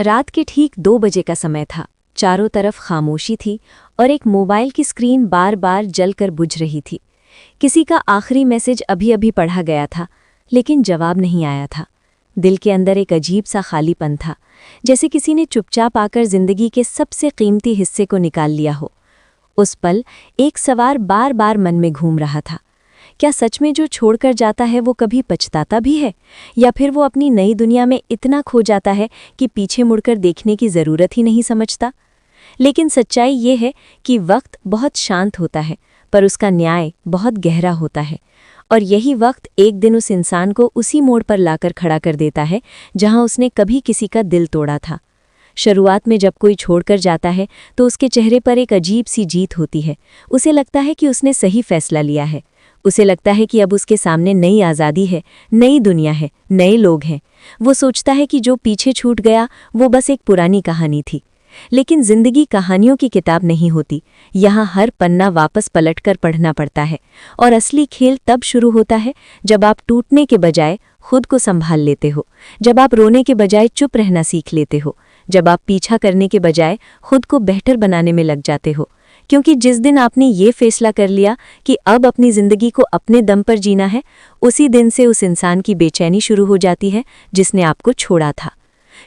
रात के ठीक 2 बजे का समय था। चारों तरफ खामोशी थी और एक मोबाइल की स्क्रीन बार बार जलकर बुझ रही थी। किसी का आखिरी मैसेज अभी अभी पढ़ा गया था, लेकिन जवाब नहीं आया था। दिल के अंदर एक अजीब सा खालीपन था, जैसे किसी ने चुपचाप आकर जिंदगी के सबसे कीमती हिस्से को निकाल लिया हो। उस पल एक सवाल बार बार मन में घूम रहा था, क्या सच में जो छोड़कर जाता है वो कभी पछताता भी है, या फिर वो अपनी नई दुनिया में इतना खो जाता है कि पीछे मुड़कर देखने की ज़रूरत ही नहीं समझता। लेकिन सच्चाई ये है कि वक्त बहुत शांत होता है, पर उसका न्याय बहुत गहरा होता है। और यही वक्त एक दिन उस इंसान को उसी मोड़ पर लाकर खड़ा कर देता है जहां उसने कभी किसी का दिल तोड़ा था। शुरुआत में जब कोई छोड़कर जाता है तो उसके चेहरे पर एक अजीब सी जीत होती है। उसे लगता है कि उसने सही फैसला लिया है। उसे लगता है कि अब उसके सामने नई आज़ादी है, नई दुनिया है, नए लोग हैं। वो सोचता है कि जो पीछे छूट गया वो बस एक पुरानी कहानी थी। लेकिन जिंदगी कहानियों की किताब नहीं होती। यहाँ हर पन्ना वापस पलटकर पढ़ना पड़ता है। और असली खेल तब शुरू होता है जब आप टूटने के बजाय खुद को संभाल लेते हो, जब आप रोने के बजाय चुप रहना सीख लेते हो, जब आप पीछा करने के बजाय खुद को बेहतर बनाने में लग जाते हो। क्योंकि जिस दिन आपने ये फैसला कर लिया कि अब अपनी ज़िंदगी को अपने दम पर जीना है, उसी दिन से उस इंसान की बेचैनी शुरू हो जाती है जिसने आपको छोड़ा था।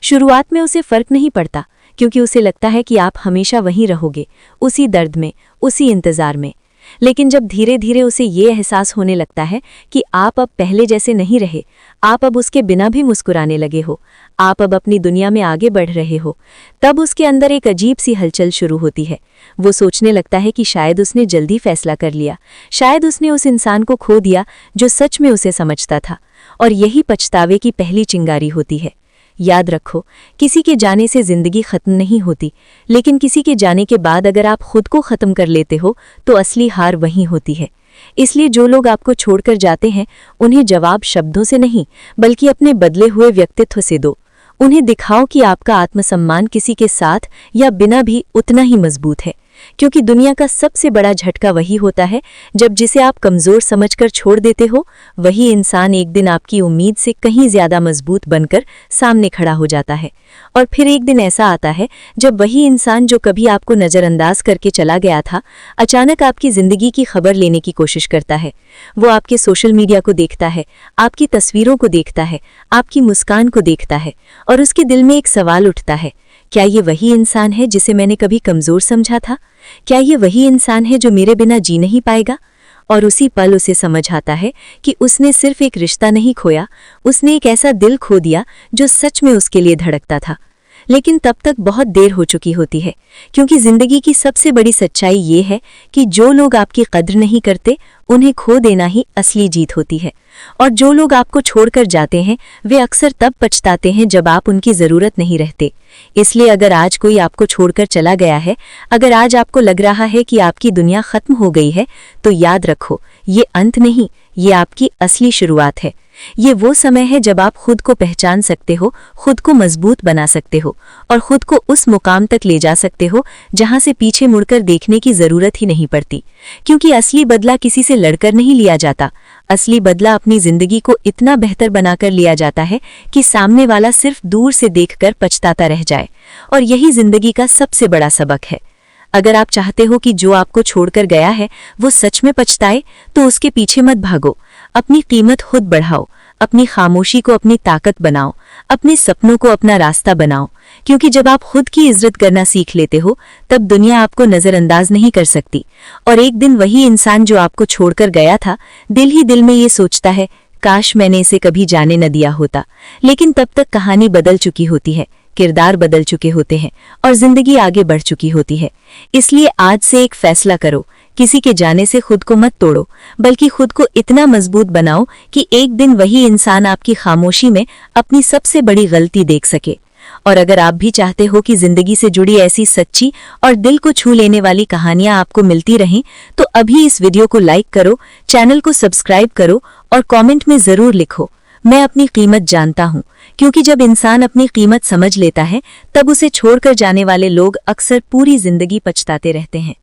शुरुआत में उसे फ़र्क नहीं पड़ता, क्योंकि उसे लगता है कि आप हमेशा वहीं रहोगे, उसी दर्द में, उसी इंतज़ार में। लेकिन जब धीरे धीरे उसे ये एहसास होने लगता है कि आप अब पहले जैसे नहीं रहे, आप अब उसके बिना भी मुस्कुराने लगे हो, आप अब अपनी दुनिया में आगे बढ़ रहे हो, तब उसके अंदर एक अजीब सी हलचल शुरू होती है। वो सोचने लगता है कि शायद उसने जल्दी फैसला कर लिया, शायद उसने उस इंसान को खो दिया जो सच में उसे समझता था। और यही पछतावे की पहली चिंगारी होती है। याद रखो, किसी के जाने से जिंदगी खत्म नहीं होती, लेकिन किसी के जाने के बाद अगर आप खुद को खत्म कर लेते हो तो असली हार वहीं होती है। इसलिए जो लोग आपको छोड़कर जाते हैं, उन्हें जवाब शब्दों से नहीं, बल्कि अपने बदले हुए व्यक्तित्व से दो। उन्हें दिखाओ कि आपका आत्मसम्मान किसी के साथ या बिना भी उतना ही मजबूत है। क्योंकि दुनिया का सबसे बड़ा झटका वही होता है जब जिसे आप कमज़ोर समझकर छोड़ देते हो, वही इंसान एक दिन आपकी उम्मीद से कहीं ज़्यादा मजबूत बनकर सामने खड़ा हो जाता है। और फिर एक दिन ऐसा आता है जब वही इंसान जो कभी आपको नज़रअंदाज करके चला गया था, अचानक आपकी ज़िंदगी की खबर लेने की कोशिश करता है। वो आपके सोशल मीडिया को देखता है, आपकी तस्वीरों को देखता है, आपकी मुस्कान को देखता है, और उसके दिल में एक सवाल उठता है, क्या ये वही इंसान है जिसे मैंने कभी कमज़ोर समझा था? क्या ये वही इंसान है जो मेरे बिना जी नहीं पाएगा? और उसी पल उसे समझ आता है कि उसने सिर्फ एक रिश्ता नहीं खोया, उसने एक ऐसा दिल खो दिया जो सच में उसके लिए धड़कता था। लेकिन तब तक बहुत देर हो चुकी होती है, क्योंकि ज़िंदगी की सबसे बड़ी सच्चाई ये है कि जो लोग आपकी कद्र नहीं करते, उन्हें खो देना ही असली जीत होती है। और जो लोग आपको छोड़कर जाते हैं, वे अक्सर तब पछताते हैं जब आप उनकी ज़रूरत नहीं रहते। इसलिए अगर आज कोई आपको छोड़कर चला गया है, अगर आज आपको लग रहा है कि आपकी दुनिया ख़त्म हो गई है, तो याद रखो, ये अंत नहीं, ये आपकी असली शुरुआत है। ये वो समय है जब आप खुद को पहचान सकते हो, खुद को मजबूत बना सकते हो, और खुद को उस मुकाम तक ले जा सकते हो जहां से पीछे मुड़कर देखने की ज़रूरत ही नहीं पड़ती। क्योंकि असली बदला किसी से लड़कर नहीं लिया जाता, असली बदला अपनी ज़िंदगी को इतना बेहतर बनाकर लिया जाता है कि सामने वाला सिर्फ दूर से देखकर पछताता रह जाए। और यही ज़िंदगी का सबसे बड़ा सबक है। अगर आप चाहते हो कि जो आपको छोड़कर गया है वो सच में पछताए, तो उसके पीछे मत भागो। अपनी कीमत खुद बढ़ाओ, अपनी खामोशी को अपनी ताकत बनाओ, अपने सपनों को अपना रास्ता बनाओ। क्योंकि जब आप खुद की इज्जत करना सीख लेते हो, तब दुनिया आपको नज़रअंदाज नहीं कर सकती। और एक दिन वही इंसान जो आपको छोड़कर गया था, दिल ही दिल में ये सोचता है, काश मैंने इसे कभी जाने न दिया होता। लेकिन तब तक कहानी बदल चुकी होती है, किरदार बदल चुके होते हैं, और जिंदगी आगे बढ़ चुकी होती है। इसलिए आज से एक फैसला करो, किसी के जाने से खुद को मत तोड़ो, बल्कि खुद को इतना मजबूत बनाओ कि एक दिन वही इंसान आपकी खामोशी में अपनी सबसे बड़ी गलती देख सके। और अगर आप भी चाहते हो कि जिंदगी से जुड़ी ऐसी सच्ची और दिल को छू लेने वाली कहानियां आपको मिलती रहें, तो अभी इस वीडियो को लाइक करो, चैनल को सब्सक्राइब करो और कमेंट में ज़रूर लिखो, मैं अपनी कीमत जानता हूँ। क्योंकि जब इंसान अपनी कीमत समझ लेता है, तब उसे छोड़कर जाने वाले लोग अक्सर पूरी जिंदगी पछताते रहते हैं।